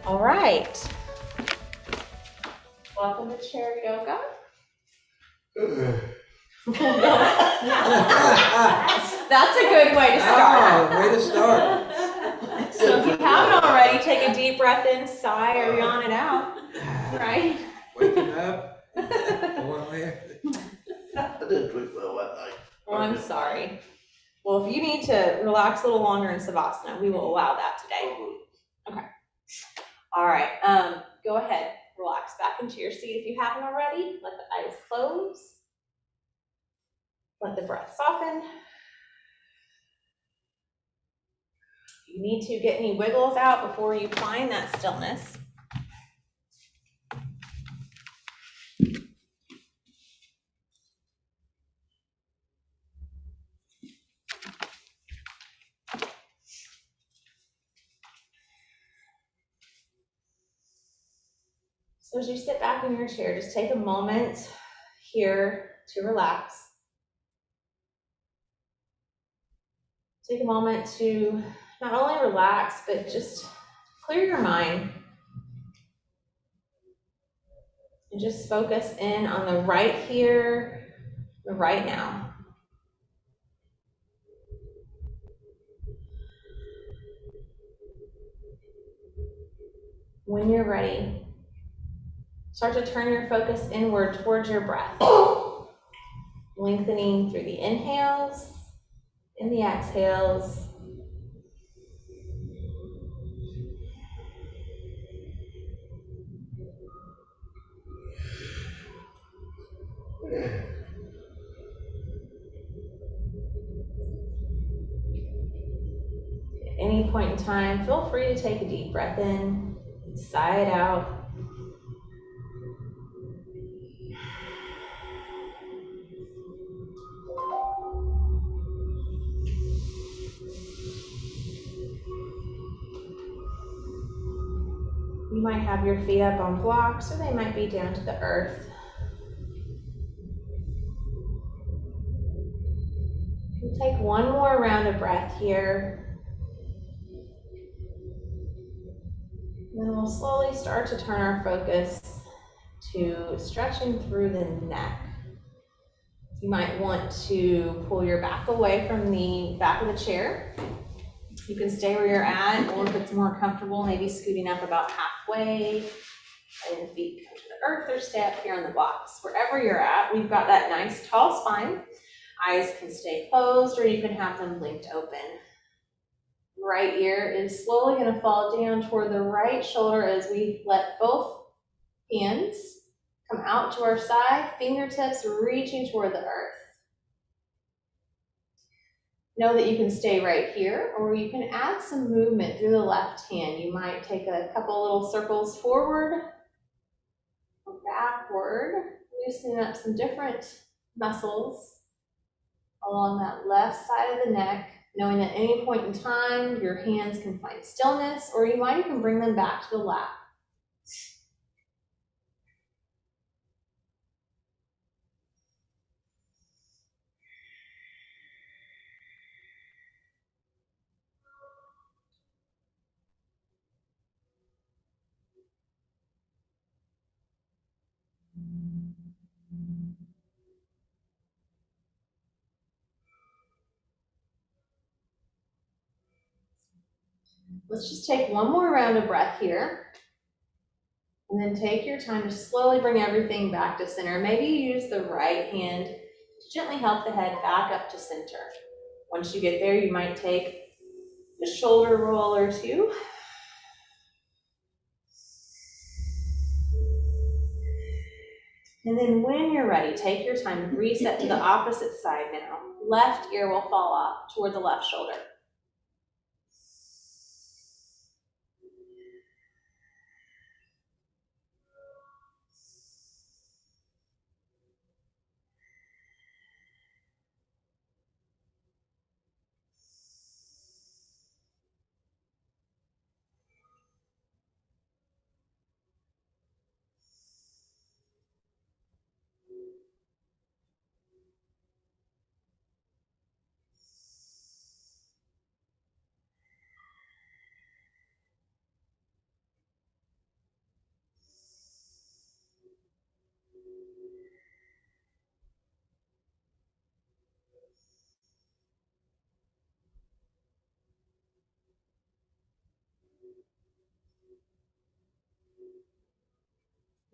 All right. Welcome to chair yoga. That's a good way to start. Oh, way to start. So if you haven't already, take a deep breath in, sigh, or yawn it out. Right? Waking up, going there. I didn't sleep well that night. Well, I'm sorry. Well, if you need to relax a little longer in Savasana, we will allow that today. All right, go ahead, relax back into your seat if you haven't already. Let the eyes close. Let the breath soften. You need to get any wiggles out before you find that stillness. So as you sit back in your chair, just take a moment here to relax. Take a moment to not only relax, but just clear your mind. And just focus in on the right here, the right now. When you're ready, start to turn your focus inward towards your breath. Lengthening through the inhales and the exhales. At any point in time, feel free to take a deep breath in, sigh it out. You might have your feet up on blocks, or they might be down to the earth. We'll take one more round of breath here. Then we'll slowly start to turn our focus to stretching through the neck. You might want to pull your back away from the back of the chair. You can stay where you're at, or if it's more comfortable, maybe scooting up about halfway, letting the feet come to the earth, or stay up here on the blocks. Wherever you're at, we've got that nice tall spine. Eyes can stay closed, or you can have them blinked open. Right ear is slowly going to fall down toward the right shoulder as we let both hands come out to our side, fingertips reaching toward the earth. Know that you can stay right here, or you can add some movement through the left hand. You might take a couple little circles forward or backward, loosening up some different muscles along that left side of the neck, knowing that at any point in time, your hands can find stillness, or you might even bring them back to the lap. Let's just take one more round of breath here. And then take your time to slowly bring everything back to center. Maybe you use the right hand to gently help the head back up to center. Once you get there, you might take a shoulder roll or two. And then when you're ready, take your time to reset to the opposite side now. Left ear will fall off toward the left shoulder.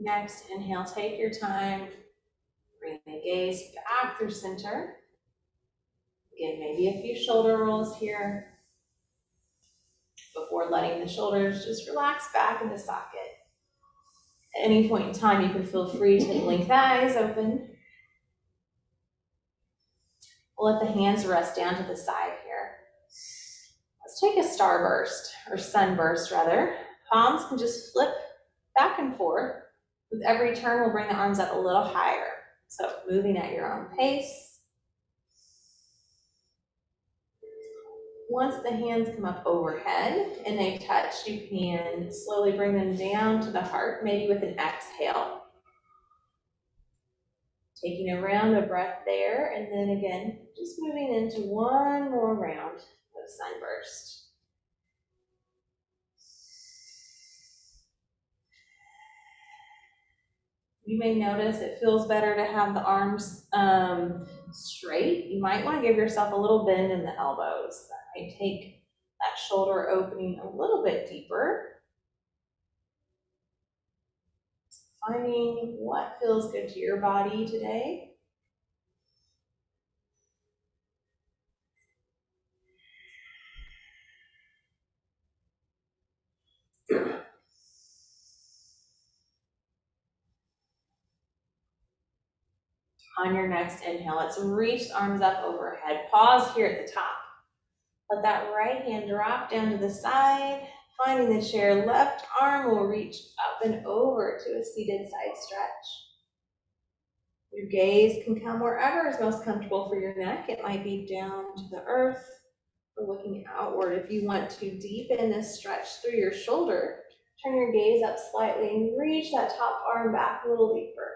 Next, inhale, take your time. Bring the gaze back through center. Again, maybe a few shoulder rolls here before letting the shoulders just relax back into socket. At any point in time, you can feel free to blink the eyes open. We'll let the hands rest down to the side here. Let's take a starburst, or sunburst rather. Palms can just flip back and forth. With every turn, we'll bring the arms up a little higher. So moving at your own pace. Once the hands come up overhead and they touch, you can slowly bring them down to the heart, maybe with an exhale. Taking a round of breath there, and then again, just moving into one more round of sunburst. You may notice it feels better to have the arms straight. You might want to give yourself a little bend in the elbows. That might take that shoulder opening a little bit deeper. Finding what feels good to your body today. On your next inhale, let's reach the arms up overhead. Pause here at the top. Let that right hand drop down to the side. Finding the chair, left arm will reach up and over to a seated side stretch. Your gaze can come wherever is most comfortable for your neck. It might be down to the earth or looking outward. If you want to deepen this stretch through your shoulder, turn your gaze up slightly and reach that top arm back a little deeper.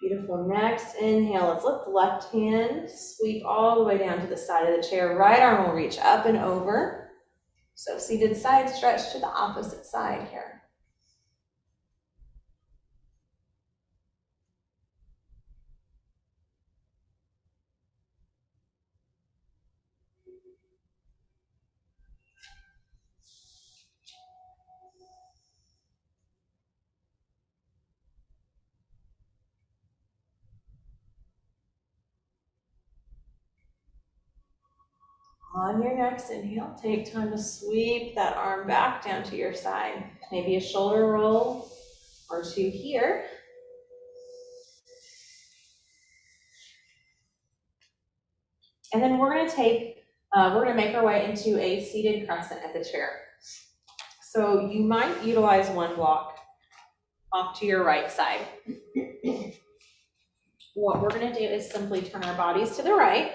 Beautiful. Next inhale, let's lift the left hand, sweep all the way down to the side of the chair. Right arm will reach up and over. So seated side stretch to the opposite side here. On your next inhale, take time to sweep that arm back down to your side. Maybe a shoulder roll or two here. And then we're gonna make our way into a seated crescent at the chair. So you might utilize one block off to your right side. What we're gonna do is simply turn our bodies to the right.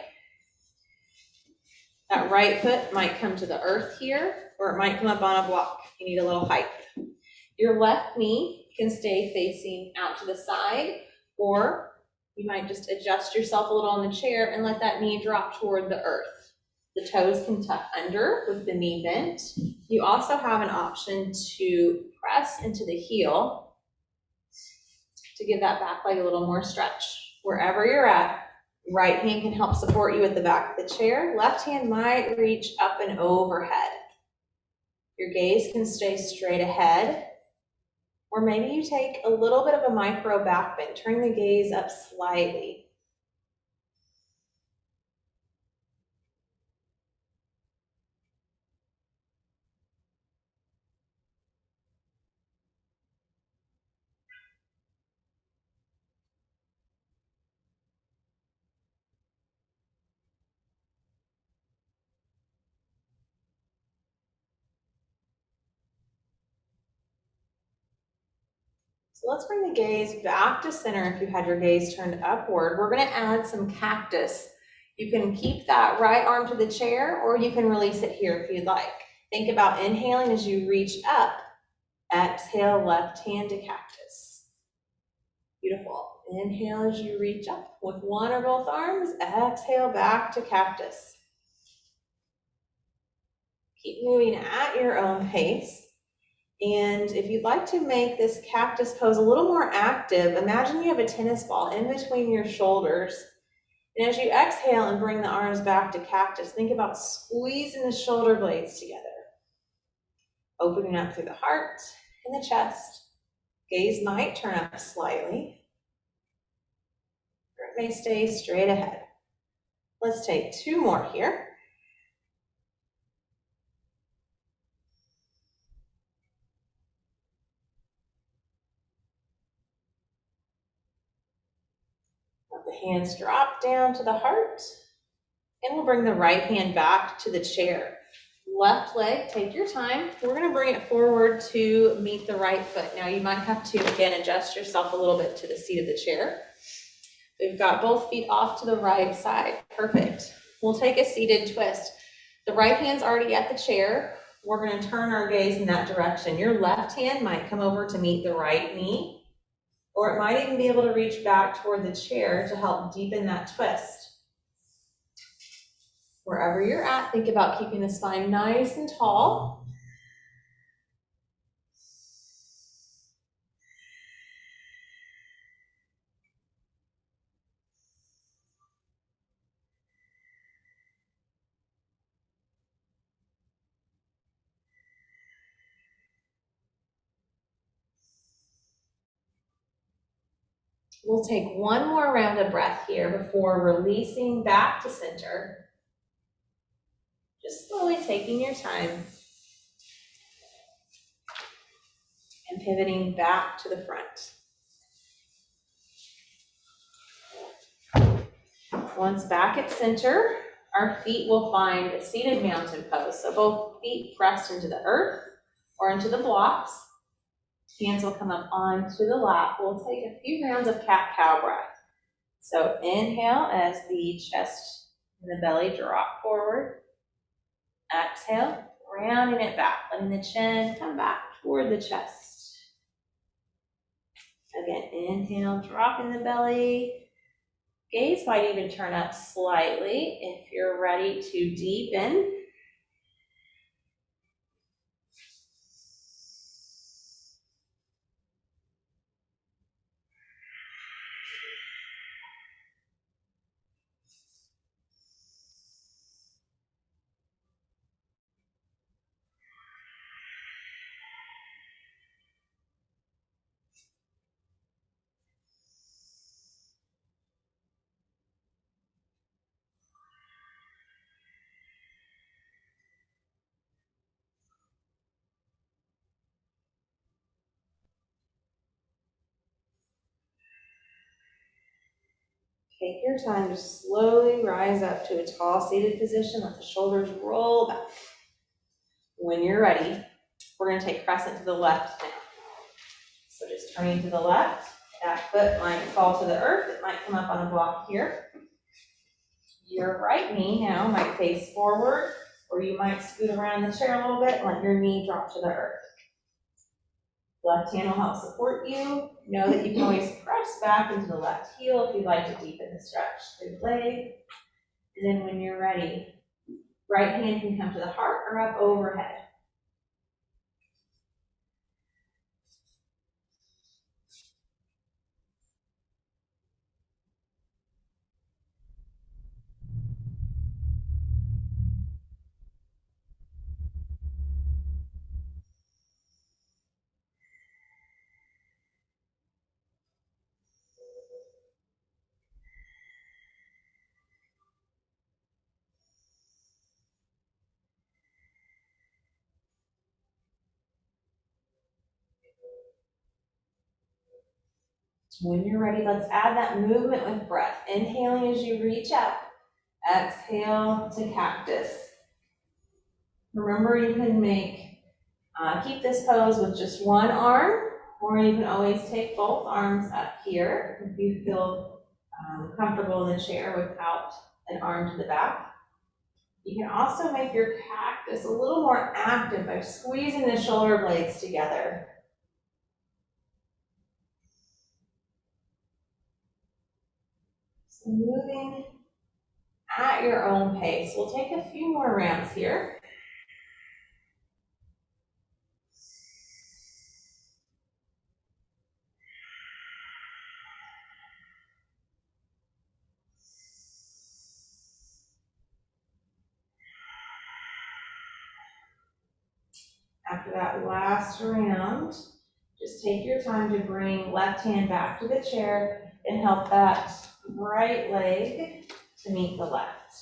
That right foot might come to the earth here, or it might come up on a block. You need a little height. Your left knee can stay facing out to the side, or you might just adjust yourself a little on the chair and let that knee drop toward the earth. The toes can tuck under with the knee bent. You also have an option to press into the heel to give that back leg a little more stretch. Wherever you're at, right hand can help support you at the back of the chair. Left hand might reach up and overhead. Your gaze can stay straight ahead. Or maybe you take a little bit of a micro back bend, turn the gaze up slightly. So let's bring the gaze back to center if you had your gaze turned upward. We're gonna add some cactus. You can keep that right arm to the chair, or you can release it here if you'd like. Think about inhaling as you reach up. Exhale, left hand to cactus. Beautiful. Inhale as you reach up with one or both arms. Exhale, back to cactus. Keep moving at your own pace. And if you'd like to make this cactus pose a little more active, imagine you have a tennis ball in between your shoulders. And as you exhale and bring the arms back to cactus, think about squeezing the shoulder blades together. Opening up through the heart and the chest. Gaze might turn up slightly, or it may stay straight ahead. Let's take 2 more here. Let the hands drop down to the heart, and we'll bring the right hand back to the chair. Left leg, take your time. We're gonna bring it forward to meet the right foot. Now you might have to, again, adjust yourself a little bit to the seat of the chair. We've got both feet off to the right side. Perfect. We'll take a seated twist. The right hand's already at the chair. We're gonna turn our gaze in that direction. Your left hand might come over to meet the right knee, or it might even be able to reach back toward the chair to help deepen that twist. Wherever you're at, think about keeping the spine nice and tall. We'll take 1 more round of breath here before releasing back to center. Just slowly taking your time and pivoting back to the front. Once back at center, our feet will find a seated mountain pose. So both feet pressed into the earth or into the blocks. Hands will come up onto the lap. We'll take a few rounds of cat-cow breath. So inhale as the chest and the belly drop forward. Exhale, rounding it back, letting the chin come back toward the chest. Again, inhale, dropping the belly. Gaze might even turn up slightly if you're ready to deepen. Take your time to slowly rise up to a tall seated position. Let the shoulders roll back. When you're ready, we're going to take crescent to the left now. So just turning to the left, that foot might fall to the earth. It might come up on a block here. Your right knee now might face forward, or you might scoot around the chair a little bit and let your knee drop to the earth. Left hand will help support you. Know that you can always press back into the left heel if you'd like to deepen the stretch through the leg. And then when you're ready, right hand can come to the heart or up overhead. When you're ready, let's add that movement with breath. Inhaling as you reach up. Exhale to cactus. Remember, you can keep this pose with just one arm, or you can always take both arms up here if you feel comfortable in the chair without an arm to the back. You can also make your cactus a little more active by squeezing the shoulder blades together. So moving at your own pace. We'll take a few more rounds here. After that last round, just take your time to bring left hand back to the chair and help that right leg to meet the left.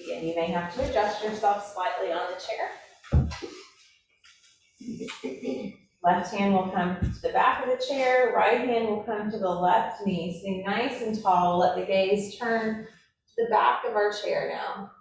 Again, you may have to adjust yourself slightly on the chair. Left hand will come to the back of the chair, right hand will come to the left knee. Stay nice and tall, let the gaze turn to the back of our chair now.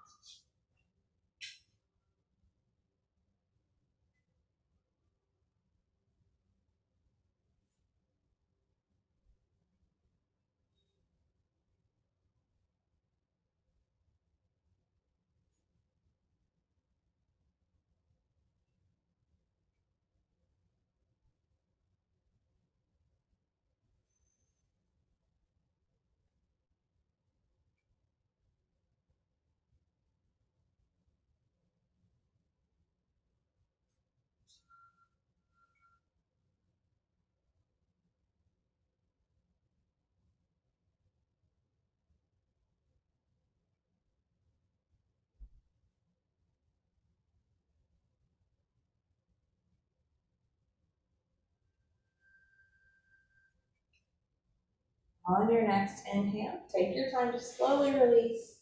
On your next inhale, take your time to slowly release.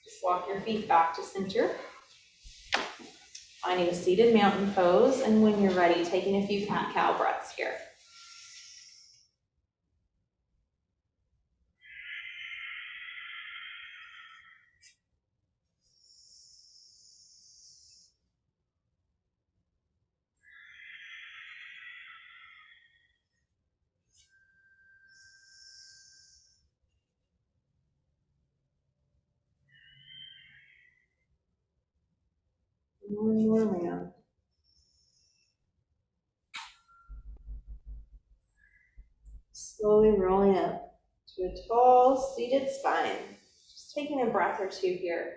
Just walk your feet back to center. Finding a seated mountain pose, and when you're ready, taking a few cat-cow breaths here. One more round. Slowly rolling up to a tall seated spine. Just taking a breath or two here.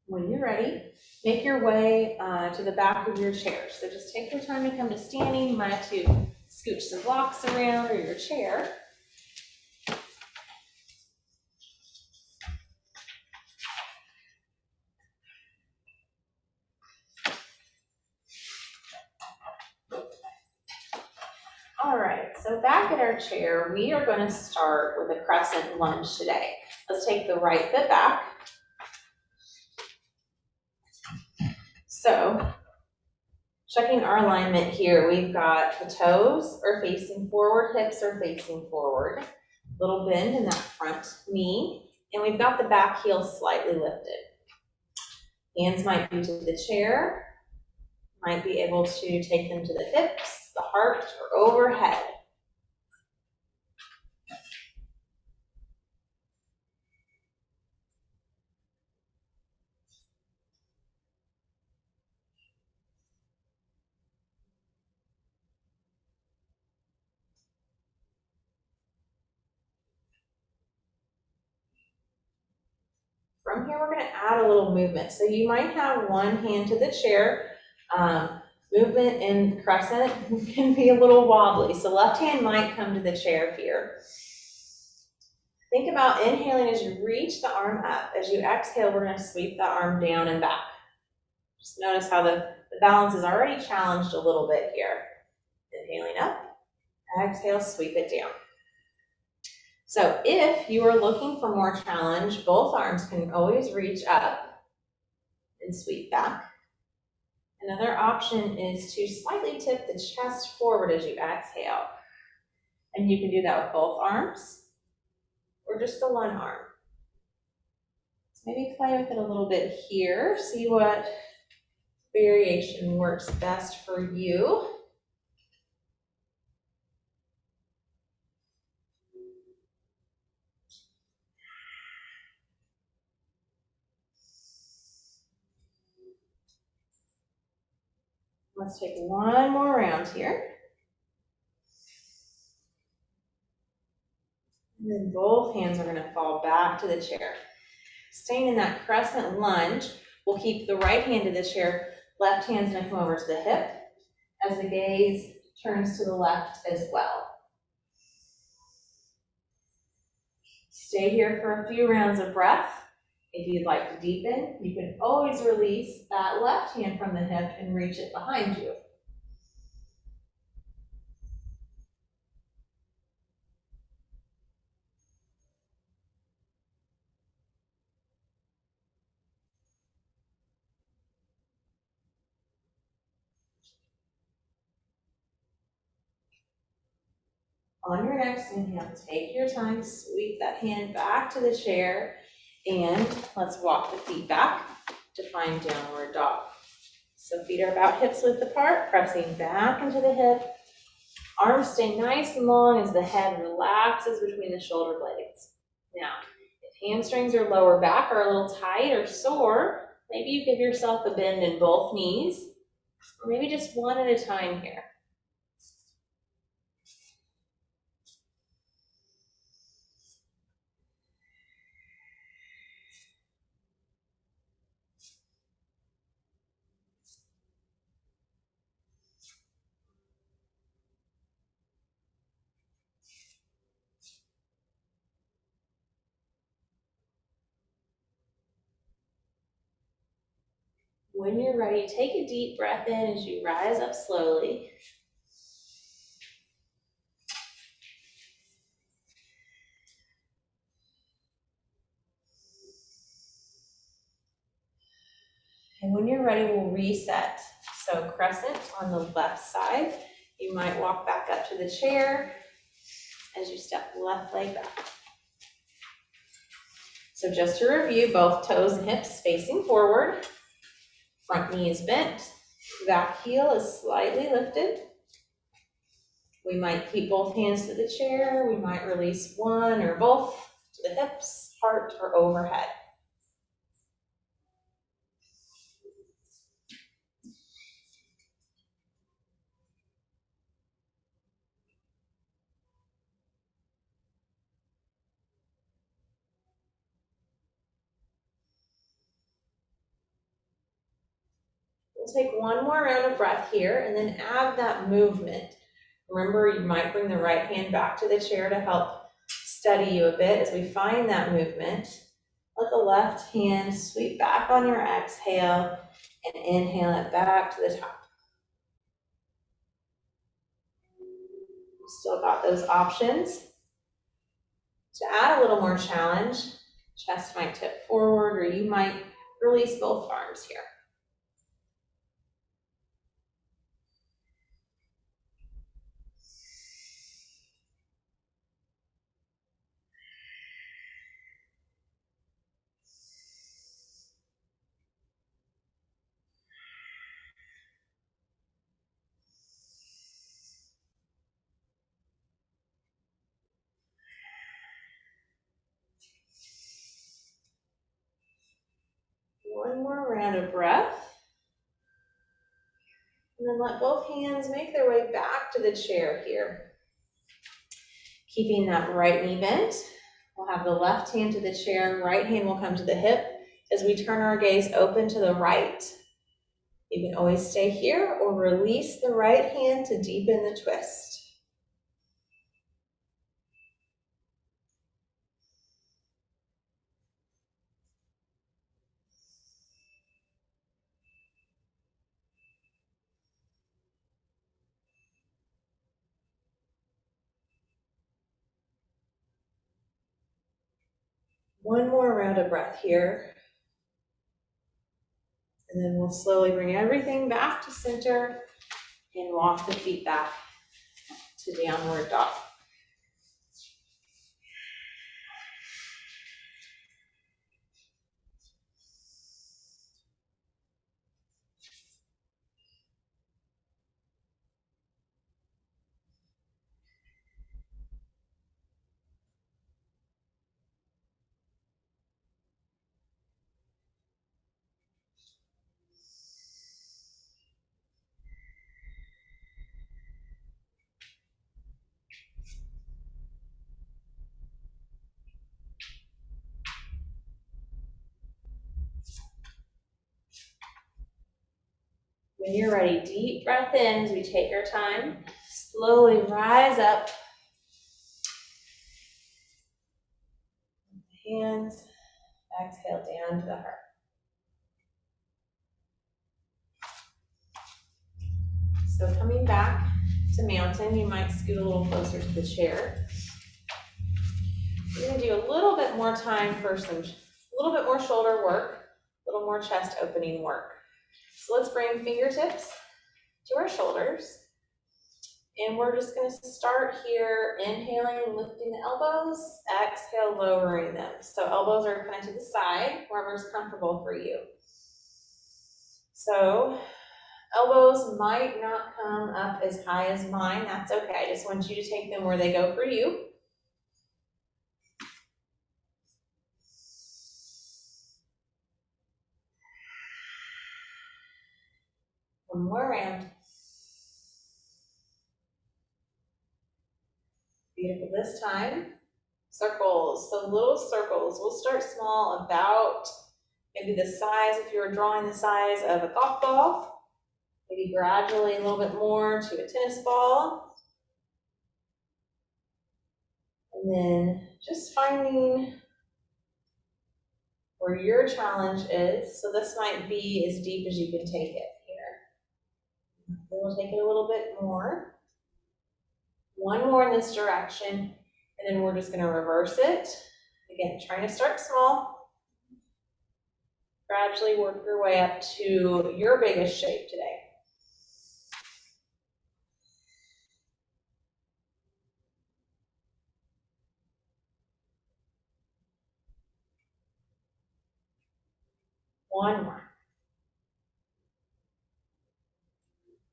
When you're ready, make your way to the back of your chair. So just take your time to come to standing. You might have to scooch some blocks around or your chair. All right, so back at our chair, we are going to start with a crescent lunge today. Let's take the right foot back. So, checking our alignment here, we've got the toes are facing forward, hips are facing forward, little bend in that front knee, and we've got the back heel slightly lifted. Hands might be to the chair, might be able to take them to the hips, the heart, or overhead. From here, we're going to add a little movement. So you might have one hand to the chair. Movement in crescent can be a little wobbly. So left hand might come to the chair here. Think about inhaling as you reach the arm up. As you exhale, we're going to sweep the arm down and back. Just notice how the balance is already challenged a little bit here. Inhaling up, exhale, sweep it down. So if you are looking for more challenge, both arms can always reach up and sweep back. Another option is to slightly tip the chest forward as you exhale. And you can do that with both arms or just the one arm. So maybe play with it a little bit here. See what variation works best for you. Let's take one more round here. And then both hands are going to fall back to the chair. Staying in that crescent lunge, we'll keep the right hand to the chair, left hand's going to come over to the hip as the gaze turns to the left as well. Stay here for a few rounds of breath. If you'd like to deepen, you can always release that left hand from the hip and reach it behind you. On your next inhale, take your time, sweep that hand back to the chair, and let's walk the feet back to find downward dog. So feet are about hips width apart, pressing back into the hip. Arms stay nice and long as the head relaxes between the shoulder blades. Now, if hamstrings or lower back are a little tight or sore, maybe you give yourself a bend in both knees, or maybe just one at a time here. When you're ready, take a deep breath in as you rise up slowly. And when you're ready, we'll reset. So crescent on the left side. You might walk back up to the chair as you step the left leg back. So just to review, both toes and hips facing forward. Front knee is bent. Back heel is slightly lifted. We might keep both hands to the chair. We might release one or both to the hips, heart, or overhead. We'll take one more round of breath here and then add that movement. Remember, you might bring the right hand back to the chair to help steady you a bit as we find that movement. Let the left hand sweep back on your exhale and inhale it back to the top. Still got those options. To add a little more challenge, chest might tip forward or you might release both arms here. One more round of breath. And then let both hands make their way back to the chair here. Keeping that right knee bent, we'll have the left hand to the chair, right hand will come to the hip as we turn our gaze open to the right. You can always stay here or release the right hand to deepen the twist. One more round of breath here. And then we'll slowly bring everything back to center and walk the feet back to downward dog. When you're ready, deep breath in as we take our time. Slowly rise up. Hands, exhale down to the heart. So coming back to mountain, you might scoot a little closer to the chair. We're gonna do a little bit more time for a little bit more shoulder work, a little more chest opening work. So let's bring fingertips to our shoulders. And we're just gonna start here, inhaling, lifting the elbows, exhale, lowering them. So elbows are kind of to the side, wherever's comfortable for you. So elbows might not come up as high as mine, that's okay. I just want you to take them where they go for you. One more round. Beautiful. This time, circles. So little circles. We'll start small, about maybe the size, if you were drawing the size of a golf ball. Maybe gradually a little bit more to a tennis ball. And then just finding where your challenge is. So this might be as deep as you can take it here. We'll take it a little bit more. One more in this direction, and then we're just gonna reverse it. Again, trying to start small. Gradually work your way up to your biggest shape today. One more.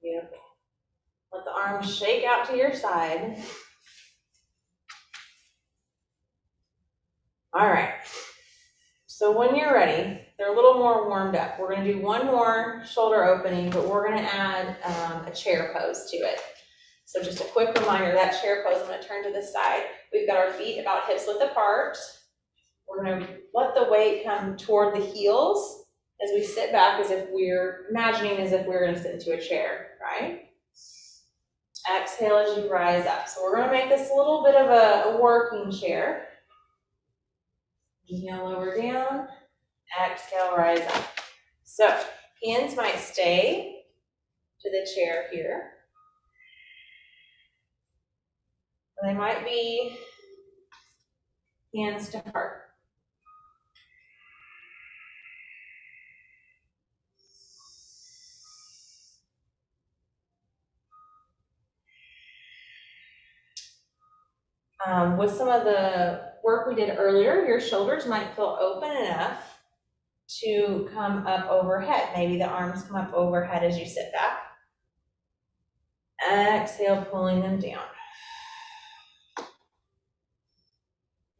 Beautiful. Let the arms shake out to your side. All right. So when you're ready, they're a little more warmed up. We're gonna do one more shoulder opening, but we're gonna add a chair pose to it. So just a quick reminder, that chair pose, I'm gonna turn to the side. We've got our feet about hips width apart. We're gonna let the weight come toward the heels as we sit back, as if we're imagining as if we're gonna sit into a chair, right? Exhale as you rise up. So we're gonna make this a little bit of a working chair. Inhale, lower down. Exhale, rise up. So hands might stay to the chair here. Or they might be hands to heart. With some of the work we did earlier, your shoulders might feel open enough to come up overhead. Maybe the arms come up overhead as you sit back. Exhale, pulling them down.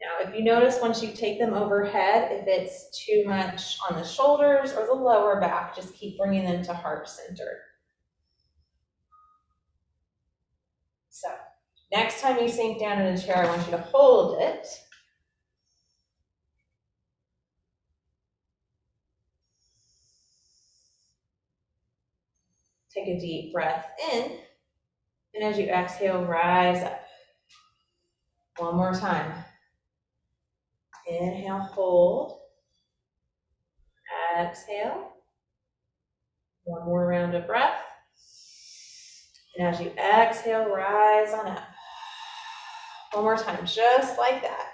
Now, if you notice once you take them overhead, if it's too much on the shoulders or the lower back, just keep bringing them to heart center. So, next time you sink down in a chair, I want you to hold it. Take a deep breath in, and as you exhale, rise up. One more time. Inhale, hold. Exhale. One more round of breath. And as you exhale, rise on up. One more time, just like that.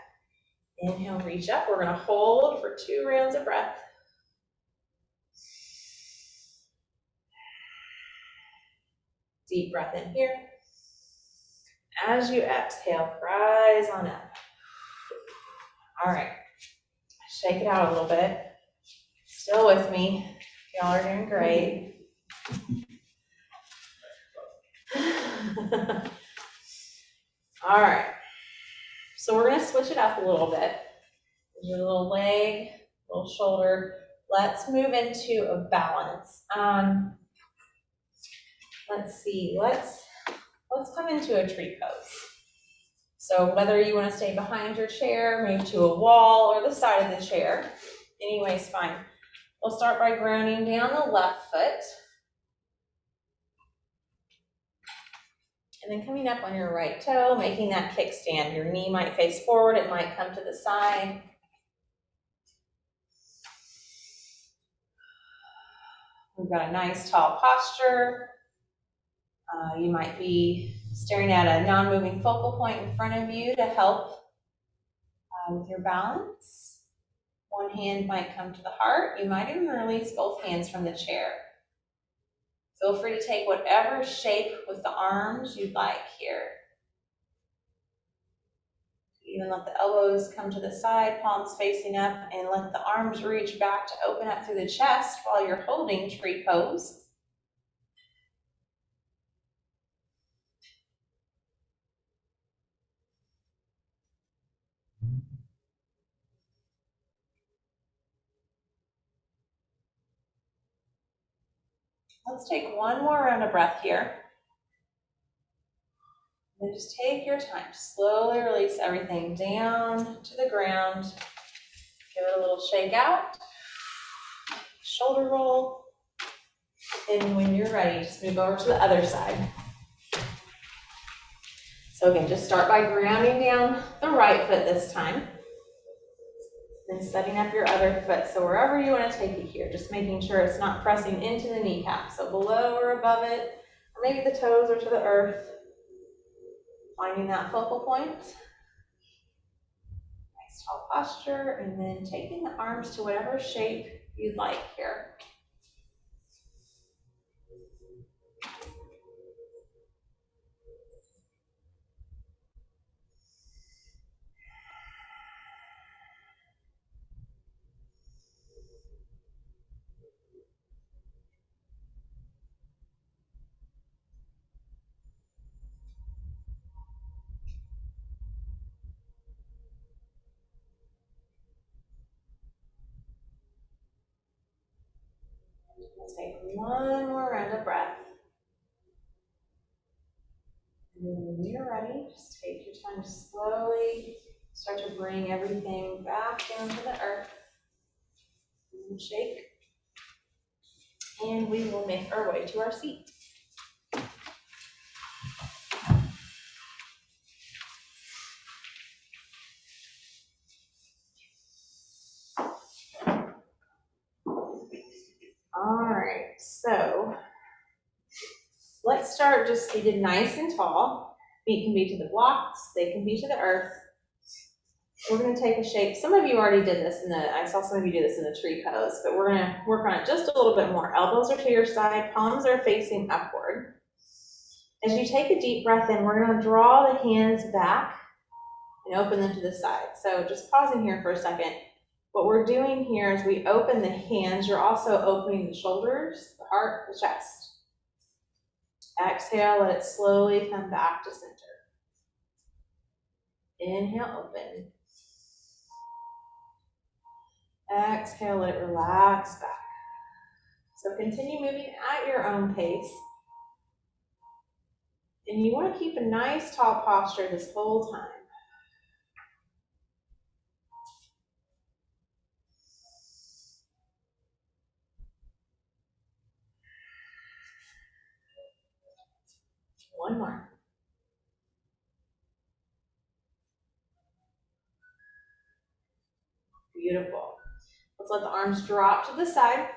Inhale, reach up. We're gonna hold for 2 rounds of breath. Deep breath in here. As you exhale, rise on up. All right, shake it out a little bit. Still with me. Y'all are doing great. All right, so we're gonna switch it up a little bit. Your little leg, little shoulder. Let's move into a balance. Let's see, let's come into a tree pose. So whether you want to stay behind your chair, move to a wall, or the side of the chair, anyways, fine. We'll start by grounding down the left foot. And then coming up on your right toe, making that kickstand. Your knee might face forward, it might come to the side. We've got a nice tall posture. You might be staring at a non-moving focal point in front of you to help with your balance. One hand might come to the heart. You might even release both hands from the chair. Feel free to take whatever shape with the arms you'd like here. Even let the elbows come to the side, palms facing up, and let the arms reach back to open up through the chest while you're holding tree pose. Let's take one more round of breath here. And just take your time. Slowly release everything down to the ground. Give it a little shake out. Shoulder roll. And when you're ready, just move over to the other side. So again, just start by grounding down the right foot this time. Then setting up your other foot. So wherever you want to take it here, just making sure it's not pressing into the kneecap. So below or above it, or maybe the toes are to the earth. Finding that focal point. Nice tall posture, and then taking the arms to whatever shape you'd like here. We'll take one more round of breath. And then when you're ready, just take your time to slowly start to bring everything back down to the earth. And shake. And we will make our way to our seat. All right, so let's start just seated nice and tall. Feet can be to the blocks, they can be to the earth. We're gonna take a shape. Some of you already did this I saw some of you do this in the tree pose, but we're gonna work on it just a little bit more. Elbows are to your side, palms are facing upward. As you take a deep breath in, we're gonna draw the hands back and open them to the side. So just pausing here for a second. What we're doing here is we open the hands. You're also opening the shoulders, the heart, the chest. Exhale, let it slowly come back to center. Inhale, open. Exhale, let it relax back. So continue moving at your own pace. And you want to keep a nice tall posture this whole time. One more. Beautiful. Let's let the arms drop to the side.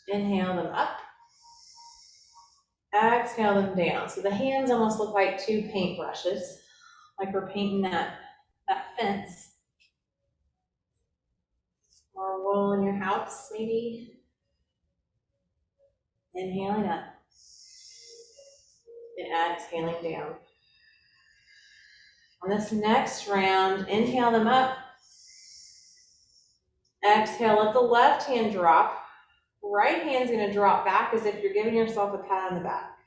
Inhale them up. Exhale them down. So the hands almost look like two paintbrushes, like we're painting that fence. Or a wall in your house, maybe. Inhaling up. And exhaling down. On this next round, inhale them up. Exhale, let the left hand drop. Right hand's gonna drop back as if you're giving yourself a pat on the back.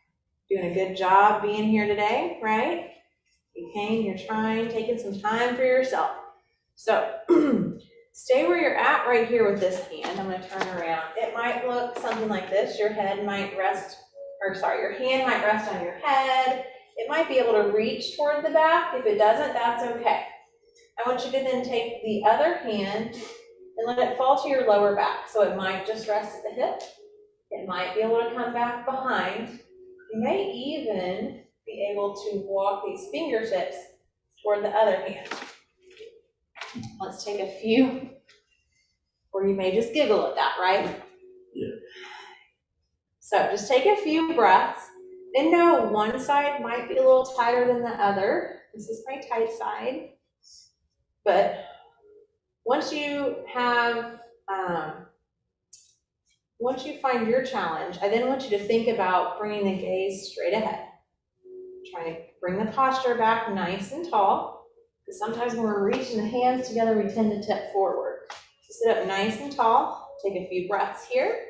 Doing a good job being here today, right? You came, you're trying, taking some time for yourself. So stay where you're at right here with this hand. I'm gonna turn around. It might look something like this. Your hand might rest on your head. It might be able to reach toward the back. If it doesn't, that's okay. I want you to then take the other hand and let it fall to your lower back. So it might just rest at the hip. It might be able to come back behind. You may even be able to walk these fingertips toward the other hand. Let's take a few, or you may just giggle at that, right? So just take a few breaths. And no, one side might be a little tighter than the other. This is my tight side. But once you have, once you find your challenge, I then want you to think about bringing the gaze straight ahead. Trying to bring the posture back nice and tall. Because sometimes when we're reaching the hands together, we tend to tip forward. So sit up nice and tall. Take a few breaths here.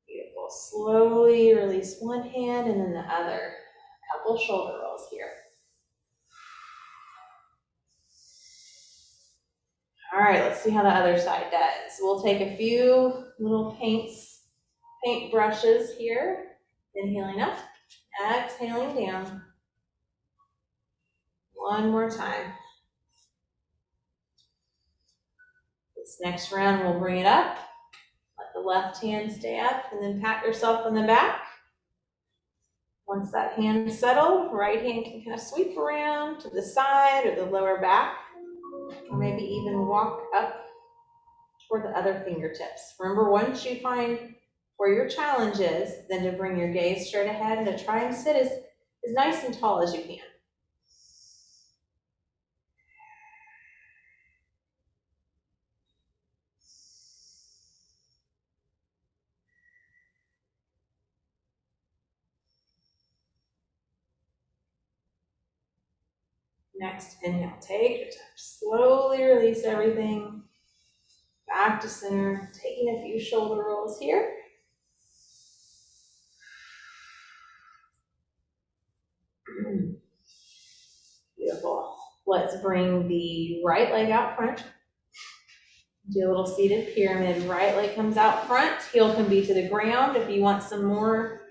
Beautiful. Slowly release one hand and then the other. Couple shoulder rolls here. All right, let's see how the other side does. We'll take a few little paint brushes here. Inhaling up, exhaling down. One more time. This next round, we'll bring it up. Let the left hand stay up and then pat yourself on the back. Once that hand's settled, right hand can kind of sweep around to the side or the lower back, or maybe even walk up toward the other fingertips. Remember, once you find where your challenge is, then to bring your gaze straight ahead and to try and sit as nice and tall as you can. Next, inhale, take your time. Slowly release everything. Back to center, taking a few shoulder rolls here. Beautiful. Let's bring the right leg out front. Do a little seated pyramid. Right leg comes out front. Heel can be to the ground. If you want some more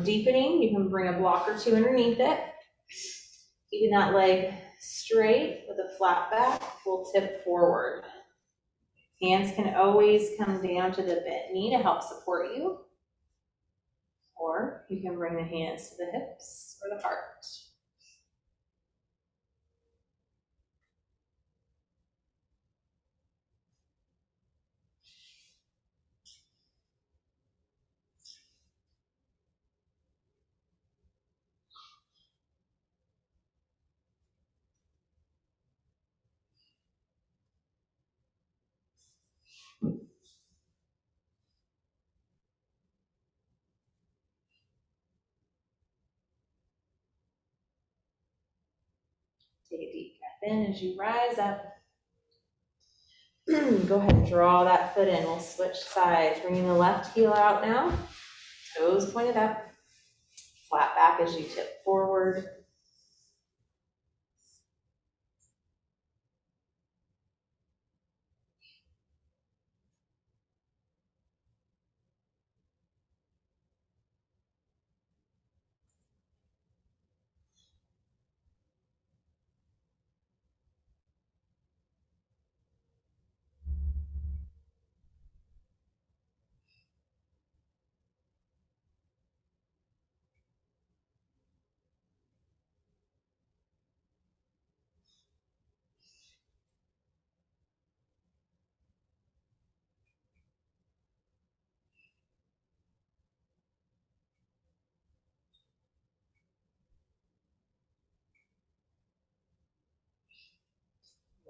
deepening, you can bring a block or two underneath it. Keeping that leg straight with a flat back, we'll tip forward. Hands can always come down to the bent knee to help support you. Or you can bring the hands to the hips or the heart. Take a deep breath in as you rise up. Go ahead and draw that foot in. We'll switch sides. Bringing the left heel out now. Toes pointed up. Flat back as you tip forward.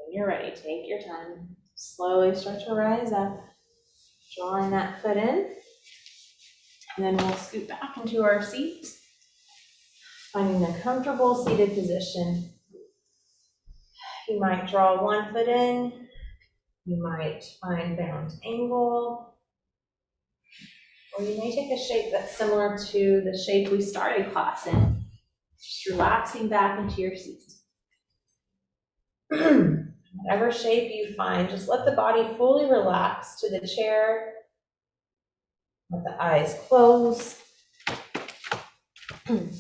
When you're ready, take your time. Slowly start to rise up. Drawing that foot in. And then we'll scoot back into our seat. Finding a comfortable seated position. You might draw one foot in. You might find bound angle. Or you may take a shape that's similar to the shape we started class in. Just relaxing back into your seat. Whatever shape you find, just let the body fully relax to the chair. Let the eyes close. And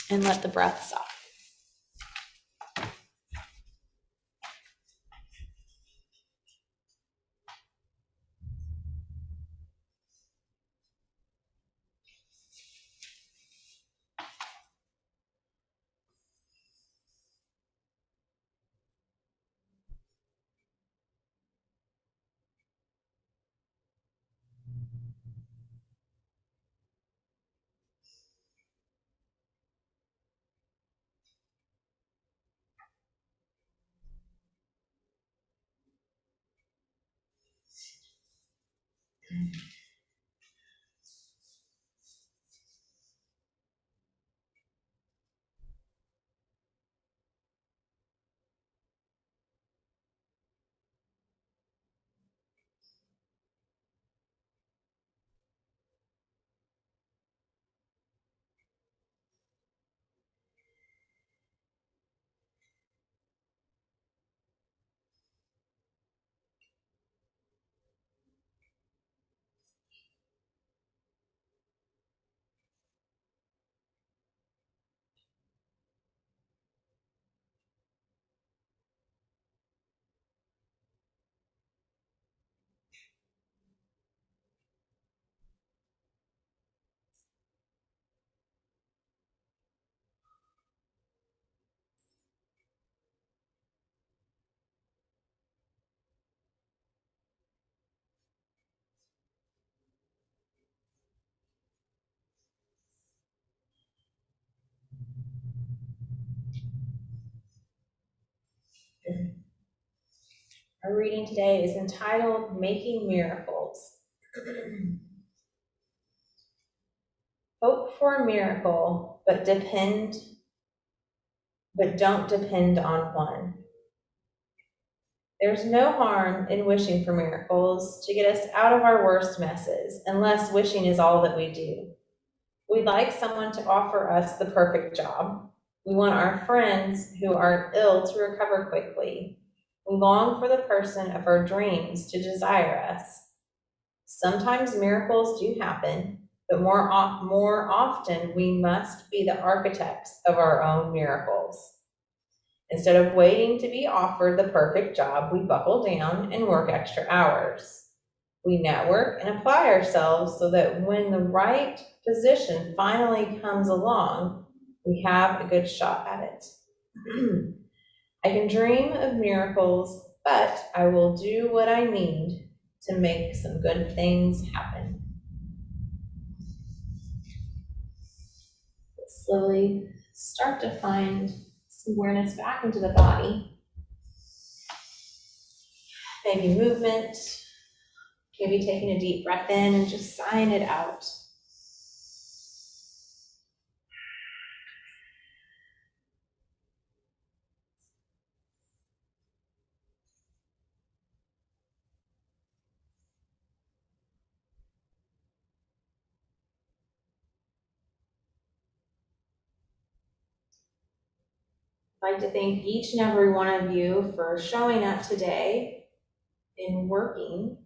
let the breath soften. Our reading today is entitled Making Miracles. Hope for a miracle, but don't depend on one. There's no harm in wishing for miracles to get us out of our worst messes, unless wishing is all that we do. We'd like someone to offer us the perfect job. We want our friends who are ill to recover quickly. We long for the person of our dreams to desire us. Sometimes miracles do happen, but more often we must be the architects of our own miracles. Instead of waiting to be offered the perfect job, we buckle down and work extra hours. We network and apply ourselves so that when the right position finally comes along, we have a good shot at it. I can dream of miracles, but I will do what I need to make some good things happen. Slowly start to find some awareness back into the body. Maybe movement, maybe taking a deep breath in and just sighing it out. I'd like to thank each and every one of you for showing up today and working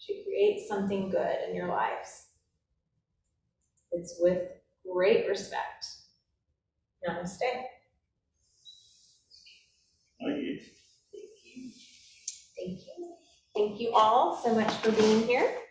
to create something good in your lives. It's with great respect. Namaste. Thank you. Thank you. Thank you all so much for being here.